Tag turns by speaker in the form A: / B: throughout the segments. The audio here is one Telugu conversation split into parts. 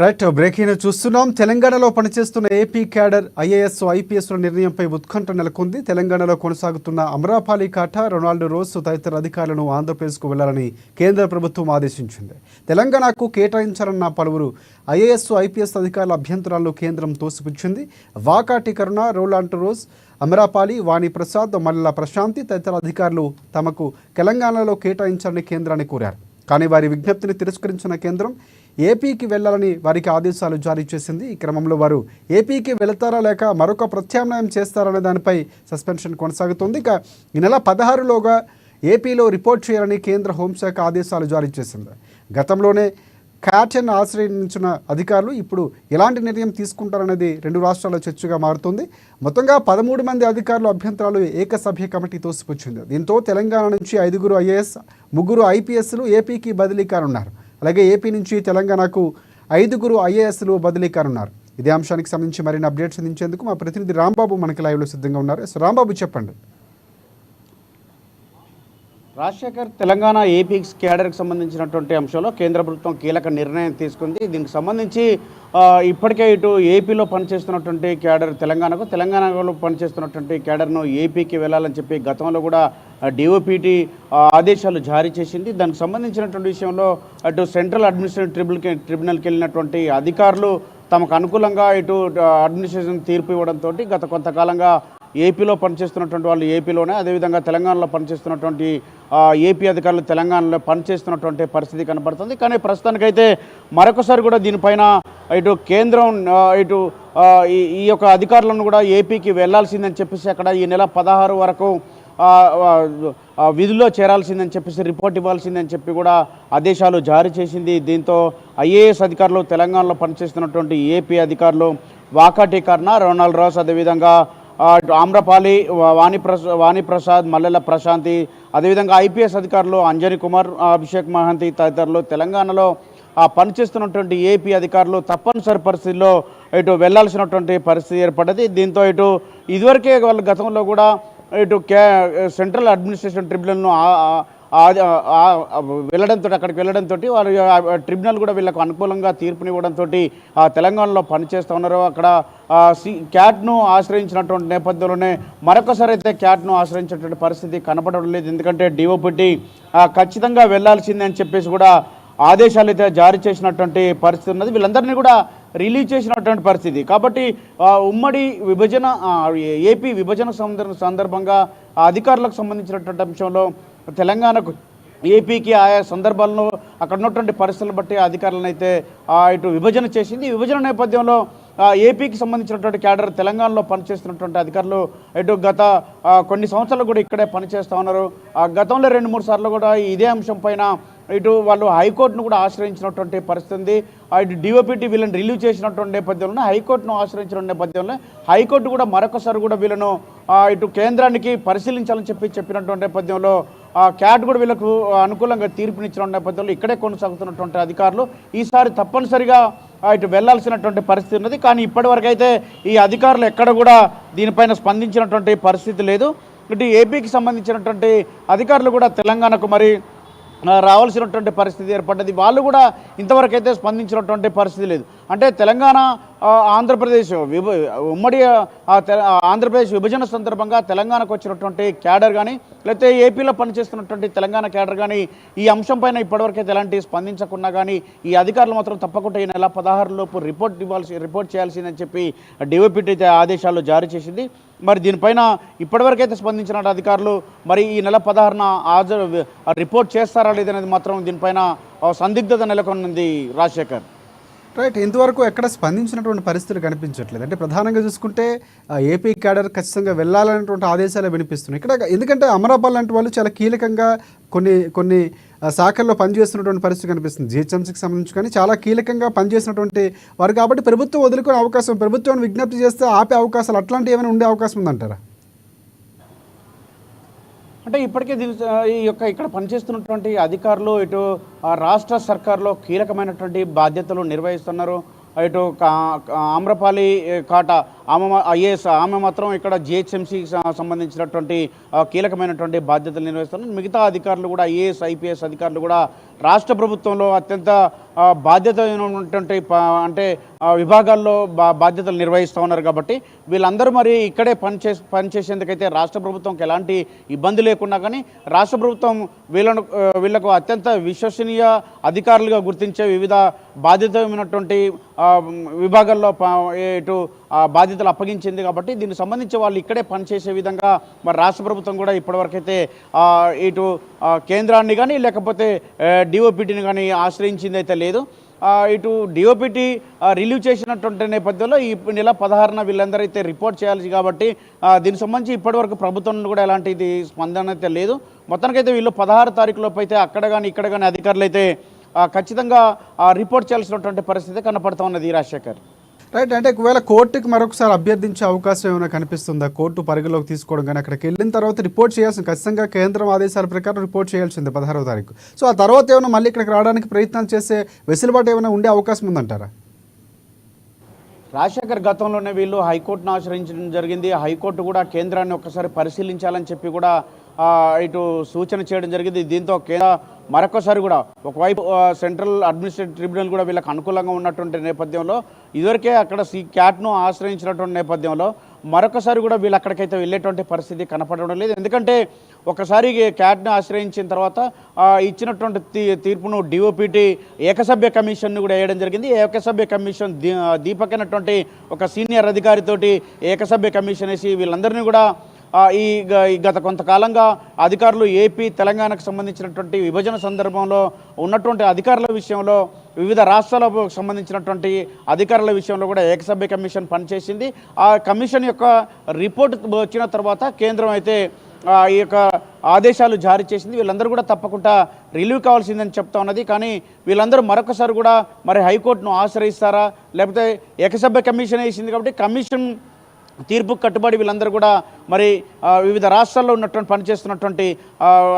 A: రైట్ బ్రేకింగ్ చూస్తున్నాం. తెలంగాణలో పనిచేస్తున్న ఏపీ క్యాడర్ ఐఏఎస్ ఐపీఎస్ల నిర్ణయంపై ఉత్కంఠ నెలకొంది. తెలంగాణలో కొనసాగుతున్న అమరాపాలి కాటా, రొనాల్డ్ రోస్ తదితర అధికారులను ఆంధ్రప్రదేశ్కు వెళ్లాలని కేంద్ర ప్రభుత్వం ఆదేశించింది. తెలంగాణకు కేటాయించాలన్న పలువురు ఐఏఎస్ ఐపీఎస్ అధికారుల అభ్యంతరాలను కేంద్రం తోసిపుచ్చింది. వాకాటి కరుణ, రొనాల్డ్ రోస్, అమరాపాలి, వాణిప్రసాద్, మల్లెల ప్రశాంతి తదితర అధికారులు తమకు తెలంగాణలో కేటాయించాలని కేంద్రాన్ని కోరారు. కానీ వారి విజ్ఞప్తిని తిరస్కరించిన కేంద్రం ఏపీకి వెళ్లాలని వారికి ఆదేశాలు జారీ చేసింది. ఈ క్రమంలో వారు ఏపీకి వెళతారా లేక మరొక ప్రత్యామ్నాయం చేస్తారనే దానిపై సస్పెన్షన్ కొనసాగుతుంది. ఇక ఈ నెల 16లోగా ఏపీలో రిపోర్ట్ చేయాలని కేంద్ర హోంశాఖ ఆదేశాలు జారీ చేసింది. గతంలోనే క్యాట్ను ఆశ్రయించిన అధికారులు ఇప్పుడు ఎలాంటి నిర్ణయం తీసుకుంటారనేది రెండు రాష్ట్రాల చర్చగా మారుతుంది. మొత్తంగా 13 మంది అధికారుల అభ్యంతరాలు ఏకసభ్య కమిటీ తోసిపుచ్చింది. దీంతో తెలంగాణ నుంచి 5 ఐఏఎస్, 3 ఐపీఎస్లు ఏపీకి బదిలీ కానున్నారు. అలాగే ఏపీ నుంచి తెలంగాణకు 5 ఐఏఎస్లు బదిలీ కానున్నారు. ఇదే అంశానికి సంబంధించి మరిన్ని అప్డేట్స్ అందించేందుకు మా ప్రతినిధి రాంబాబు మనకి లైవ్లో సిద్ధంగా ఉన్నారు. రాంబాబు, చెప్పండి.
B: రాజశేఖర్, తెలంగాణ ఏపీ క్యాడర్కి సంబంధించినటువంటి అంశంలో కేంద్ర ప్రభుత్వం కీలక నిర్ణయం తీసుకుంది. దీనికి సంబంధించి ఇప్పటికే ఇటు ఏపీలో పనిచేస్తున్నటువంటి క్యాడర్ తెలంగాణలో పనిచేస్తున్నటువంటి క్యాడర్ను ఏపీకి వెళ్ళాలని చెప్పి గతంలో కూడా డిఓపిటి ఆదేశాలు జారీ చేసింది. దానికి సంబంధించినటువంటి విషయంలో అటు సెంట్రల్ అడ్మినిస్ట్రేటివ్ ట్రిబ్యునల్కి వెళ్ళినటువంటి అధికారులు తమకు అనుకూలంగా ఇటు అడ్మినిస్ట్రేషన్ తీర్పు ఇవ్వడంతో గత కొంతకాలంగా ఏపీలో పనిచేస్తున్నటువంటి వాళ్ళు ఏపీలోనే, అదేవిధంగా తెలంగాణలో పనిచేస్తున్నటువంటి ఏపీ అధికారులు తెలంగాణలో పనిచేస్తున్నటువంటి పరిస్థితి కనబడుతుంది. కానీ ప్రస్తుతానికైతే మరొకసారి కూడా దీనిపైన ఇటు కేంద్రం ఇటు ఈ యొక్క అధికారులను కూడా ఏపీకి వెళ్లాల్సిందని చెప్పేసి అక్కడ ఈ నెల 16 వరకు విధుల్లో చేరాల్సిందని చెప్పేసి రిపోర్ట్ ఇవ్వాల్సిందని చెప్పి కూడా ఆదేశాలు జారీ చేసింది. దీంతో ఐఏఎస్ అధికారులు తెలంగాణలో పనిచేస్తున్నటువంటి ఏపీ అధికారులు వాకాటి కర్ణ, రొనాల్డ్ రోస్, అదేవిధంగా ఆమ్రపాలి, వాణిప్రసాద్, మల్లెల ప్రశాంతి, అదేవిధంగా ఐపీఎస్ అధికారులు అంజనీ కుమార్, అభిషేక్ మహంతి తదితరులు తెలంగాణలో పనిచేస్తున్నటువంటి ఏపీ అధికారులు తప్పనిసరి పరిస్థితుల్లో ఇటు వెళ్లాల్సినటువంటి పరిస్థితి ఏర్పడ్డది. దీంతో ఇటు ఇదివరకే వాళ్ళు గతంలో కూడా ఇటు సెంట్రల్ అడ్మినిస్ట్రేషన్ ట్రిబ్యునల్ను అక్కడికి వెళ్ళడంతో వారు ట్రిబ్యునల్ కూడా వీళ్ళకు అనుకూలంగా తీర్పునివ్వడంతో తెలంగాణలో పనిచేస్తూ ఉన్నారు. అక్కడ క్యాట్ను ఆశ్రయించినటువంటి నేపథ్యంలోనే మరొకసారి అయితే క్యాట్ను ఆశ్రయించినటువంటి పరిస్థితి కనపడడం లేదు. ఎందుకంటే డిఓపిటి ఖచ్చితంగా వెళ్లాల్సిందే అని చెప్పేసి కూడా ఆదేశాలు అయితే జారీ చేసినటువంటి పరిస్థితి ఉన్నది. వీళ్ళందరినీ కూడా రిలీజ్ చేసినటువంటి పరిస్థితి. కాబట్టి ఉమ్మడి విభజన ఏపీ విభజన సందర్భంగా అధికారులకు సంబంధించినటువంటి అంశంలో తెలంగాణకు ఏపీకి ఆయా సందర్భాలను అక్కడ ఉన్నటువంటి పరిస్థితులను బట్టి అధికారులను అయితే ఇటు విభజన చేసింది. ఈ విభజన నేపథ్యంలో ఏపీకి సంబంధించినటువంటి క్యాడర్ తెలంగాణలో పనిచేస్తున్నటువంటి అధికారులు ఇటు గత కొన్ని సంవత్సరాలు కూడా ఇక్కడే పనిచేస్తూ ఉన్నారు. గతంలో 2-3 సార్లు కూడా ఇదే అంశం పైన ఇటు వాళ్ళు హైకోర్టును కూడా ఆశ్రయించినటువంటి పరిస్థితి ఉంది. ఇటు డిఓపిటి వీళ్ళని రిలీవ్ చేసినటువంటి నేపథ్యంలో హైకోర్టును ఆశ్రయించిన నేపథ్యంలో హైకోర్టు కూడా మరొకసారి కూడా వీళ్ళను ఇటు కేంద్రానికి పరిశీలించాలని చెప్పినటువంటి నేపథ్యంలో క్యాట్ కూడా వీళ్ళకు అనుకూలంగా తీర్పునిచ్చిన నేపథ్యంలో ఇక్కడే కొనసాగుతున్నటువంటి అధికారులు ఈసారి తప్పనిసరిగా ఇటు వెళ్లాల్సినటువంటి పరిస్థితి ఉన్నది. కానీ ఇప్పటివరకు అయితే ఈ అధికారులు ఎక్కడ కూడా దీనిపైన స్పందించినటువంటి పరిస్థితి లేదు. ఇటు ఏపీకి సంబంధించినటువంటి అధికారులు కూడా తెలంగాణకు మరి రావాల్సినటువంటి పరిస్థితి ఏర్పడ్డది. వాళ్ళు కూడా ఇంతవరకు అయితే స్పందించినటువంటి పరిస్థితి లేదు. అంటే తెలంగాణ ఆంధ్రప్రదేశ్ ఉమ్మడి ఆంధ్రప్రదేశ్ విభజన సందర్భంగా తెలంగాణకు వచ్చినటువంటి క్యాడర్ కానీ లేకపోతే ఏపీలో పనిచేస్తున్నటువంటి తెలంగాణ క్యాడర్ కానీ ఈ అంశం పైన ఇప్పటివరకు అయితే ఎలాంటి స్పందించకున్నా కానీ ఈ అధికారులు మాత్రం తప్పకుండా ఈ నెల 16 లోపు రిపోర్ట్ చేయాల్సిందని చెప్పి డిఓపిటి అయితే ఆదేశాలు జారీ చేసింది. మరి దీనిపైన ఇప్పటివరకైతే స్పందించిన అధికారులు మరి ఈ నెల 16న రిపోర్ట్ చేస్తారా లేదనేది మాత్రం దీనిపైన సందిగ్ధత నెలకొన్నది. రాజశేఖర్,
A: రైట్, ఇంతవరకు ఎక్కడ స్పందించినటువంటి పరిస్థితులు కనిపించట్లేదు. అంటే ప్రధానంగా చూసుకుంటే ఏపీ క్యాడర్ ఖచ్చితంగా వెళ్ళాలనేటువంటి ఆదేశాలు వినిపిస్తున్నాయి ఇక్కడ. ఎందుకంటే అమరాపాల్ లాంటి వాళ్ళు చాలా కీలకంగా కొన్ని శాఖల్లో పనిచేస్తున్నటువంటి పరిస్థితి కనిపిస్తుంది. జిహెచ్ఎంసీకి సంబంధించి కానీ చాలా కీలకంగా పనిచేసినటువంటి వారు కాబట్టి ప్రభుత్వం వదులుకునే అవకాశం, ప్రభుత్వాన్ని విజ్ఞప్తి చేస్తే ఆపే అవకాశాలు అట్లాంటివి ఏమైనా ఉండే అవకాశం ఉందంటారా?
B: అంటే ఇప్పటికే ఈ యొక్క ఇక్కడ పనిచేస్తున్నటువంటి అధికారులు ఇటు రాష్ట్ర సర్కార్లో కీలకమైనటువంటి బాధ్యతలు నిర్వహిస్తున్నారు. ఇటు ఆమ్రపాలి కాట ఐఏఎస్ ఆమె మాత్రం ఇక్కడ జిహెచ్ఎంసీకి సంబంధించినటువంటి కీలకమైనటువంటి బాధ్యతలు నిర్వహిస్తున్నారు. మిగతా అధికారులు కూడా ఐఏఎస్ ఐపీఎస్ అధికారులు కూడా రాష్ట్ర ప్రభుత్వంలో అత్యంత బాధ్యత ఉన్నటువంటి అంటే విభాగాల్లో బాధ్యతలు నిర్వహిస్తూ ఉన్నారు. కాబట్టి వీళ్ళందరూ మరి ఇక్కడే పనిచేసేందుకైతే రాష్ట్ర ప్రభుత్వంకి ఎలాంటి ఇబ్బంది లేకున్నా కానీ రాష్ట్ర ప్రభుత్వం వీళ్ళకు అత్యంత విశ్వసనీయ అధికారులుగా గుర్తించే వివిధ బాధ్యతమైనటువంటి విభాగాల్లో ఇటు బాధ్యతలు అప్పగించింది. కాబట్టి దీనికి సంబంధించి వాళ్ళు ఇక్కడే పనిచేసే విధంగా మరి రాష్ట్ర ప్రభుత్వం కూడా ఇప్పటివరకైతే ఇటు కేంద్రాన్ని కానీ లేకపోతే డిఓపిటిని కానీ ఆశ్రయించింది అయితే లేదు. ఇటు డిఓపిటి రిలీవ్ చేసినటువంటి నేపథ్యంలో ఈ నెల 16న వీళ్ళందరైతే రిపోర్ట్ చేయాలి. కాబట్టి దీనికి సంబంధించి ఇప్పటివరకు ప్రభుత్వం కూడా ఎలాంటి స్పందన అయితే లేదు. మొత్తానికైతే వీళ్ళు 16 తారీఖులోపు అయితే అక్కడ కానీ ఇక్కడ కానీ అధికారులు అయితే ఖచ్చితంగా రిపోర్ట్ చేయాల్సినటువంటి పరిస్థితి కనపడుతూ ఉన్నది. రాజశేఖర్,
A: రైట్. అంటే ఒకవేళ కోర్టుకి మరొకసారి అభ్యర్థించే అవకాశం ఏమైనా కనిపిస్తుందా? కోర్టు పరిధిలోకి తీసుకోవడం కానీ అక్కడికి వెళ్ళిన తర్వాత రిపోర్ట్ చేయాల్సింది, ఖచ్చితంగా కేంద్రం ఆదేశాల ప్రకారం రిపోర్ట్ చేయాల్సిందే 16వ తారీఖు. సో ఆ తర్వాత ఏమైనా మళ్ళీ ఇక్కడికి రావడానికి ప్రయత్నాలు చేసే వెసులుబాటు ఏమైనా ఉండే అవకాశం ఉందంటారా?
B: రాజశేఖర్, గతంలోనే వీళ్ళు హైకోర్టును ఆశ్రయించడం జరిగింది. హైకోర్టు కూడా కేంద్రాన్ని ఒక్కసారి పరిశీలించాలని చెప్పి కూడా ఇటు సూచన చేయడం జరిగింది. దీంతో కేంద్ర మరొకసారి కూడా ఒకవైపు సెంట్రల్ అడ్మినిస్ట్రేటివ్ ట్రిబ్యునల్ కూడా వీళ్ళకి అనుకూలంగా ఉన్నటువంటి నేపథ్యంలో ఇదివరకే అక్కడ క్యాట్ను ఆశ్రయించినటువంటి నేపథ్యంలో మరొకసారి కూడా వీళ్ళు అక్కడికైతే వెళ్ళేటువంటి పరిస్థితి కనపడడం లేదు. ఎందుకంటే ఒకసారి క్యాట్ను ఆశ్రయించిన తర్వాత ఇచ్చినటువంటి తీర్పును డిఓపిటి ఏకసభ్య కమిషన్ను కూడా వేయడం జరిగింది. ఏకసభ్య కమిషన్ దీపక్ అయినటువంటి ఒక సీనియర్ అధికారితోటి ఏకసభ్య కమిషన్ వేసి వీళ్ళందరినీ కూడా ఈ గత కొంతకాలంగా అధికారులు ఏపీ తెలంగాణకు సంబంధించినటువంటి విభజన సందర్భంలో ఉన్నటువంటి అధికారుల విషయంలో వివిధ రాష్ట్రాలకు సంబంధించినటువంటి అధికారుల విషయంలో కూడా ఏకసభ్య కమిషన్ పనిచేసింది. ఆ కమిషన్ యొక్క రిపోర్ట్ వచ్చిన తర్వాత కేంద్రం అయితే ఈ యొక్క ఆదేశాలు జారీ చేసింది. వీళ్ళందరూ కూడా తప్పకుండా రిలీవ్ కావాల్సిందని చెప్తా ఉన్నది. కానీ వీళ్ళందరూ మరొకసారి కూడా మరి హైకోర్టును ఆశ్రయిస్తారా, లేకపోతే ఏకసభ్య కమిషన్ వేసింది కాబట్టి కమిషన్ తీర్పుకు కట్టుబడి వీళ్ళందరూ కూడా మరి వివిధ రాష్ట్రాల్లో ఉన్నటువంటి పనిచేస్తున్నటువంటి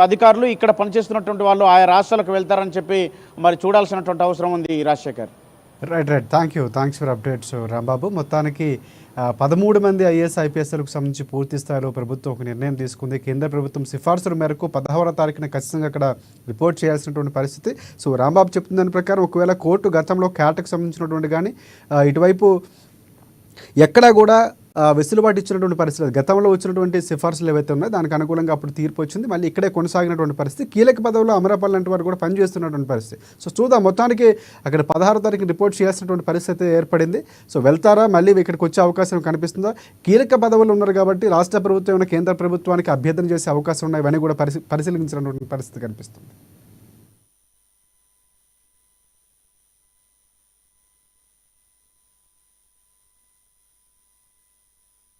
B: అధికారులు ఇక్కడ పనిచేస్తున్నటువంటి వాళ్ళు ఆయా రాష్ట్రాలకు వెళ్తారని చెప్పి మరి చూడాల్సినటువంటి అవసరం ఉంది. Rajasekhar,
A: right. Thanks for updates Rambabu. మొత్తానికి 13 మంది ఐఏఎస్ ఐపీఎస్లకు సంబంధించి పూర్తి స్థాయిలో ప్రభుత్వం ఒక నిర్ణయం తీసుకుంది. కేంద్ర ప్రభుత్వం సిఫార్సుల మేరకు 16వ తారీఖున ఖచ్చితంగా అక్కడ రిపోర్ట్ చేయాల్సినటువంటి పరిస్థితి. సో రాంబాబు చెప్తున్న దాని ప్రకారం ఒకవేళ కోర్టు గతంలో క్యాట్కి సంబంధించినటువంటి కానీ ఇటువైపు ఎక్కడా కూడా వెసులుబాటు ఇచ్చినటువంటి పరిస్థితి, గతంలో వచ్చినటువంటి సిఫార్సులు ఏవైతే ఉన్నాయో దానికి అనుకూలంగా అప్పుడు తీర్పు వచ్చింది. మళ్ళీ ఇక్కడే కొనసాగినటువంటి పరిస్థితి, కీలక పదవుల్లో అమరాపల్లి లాంటి వారు కూడా పనిచేస్తున్నటువంటి పరిస్థితి. సో చూద్దాం, మొత్తానికి అక్కడ 16వ తారీఖు రిపోర్ట్ చేయాల్సినటువంటి పరిస్థితి ఏర్పడింది. సో వెళ్తారా, మళ్ళీ ఇక్కడికి వచ్చే అవకాశం కనిపిస్తుందా? కీలక పదవులు ఉన్నారు కాబట్టి రాష్ట్ర ప్రభుత్వం కేంద్ర ప్రభుత్వానికి అభ్యర్థన చేసే అవకాశం ఉన్నాయి, ఇవన్నీ కూడా పరిశీలించినటువంటి పరిస్థితి కనిపిస్తుంది.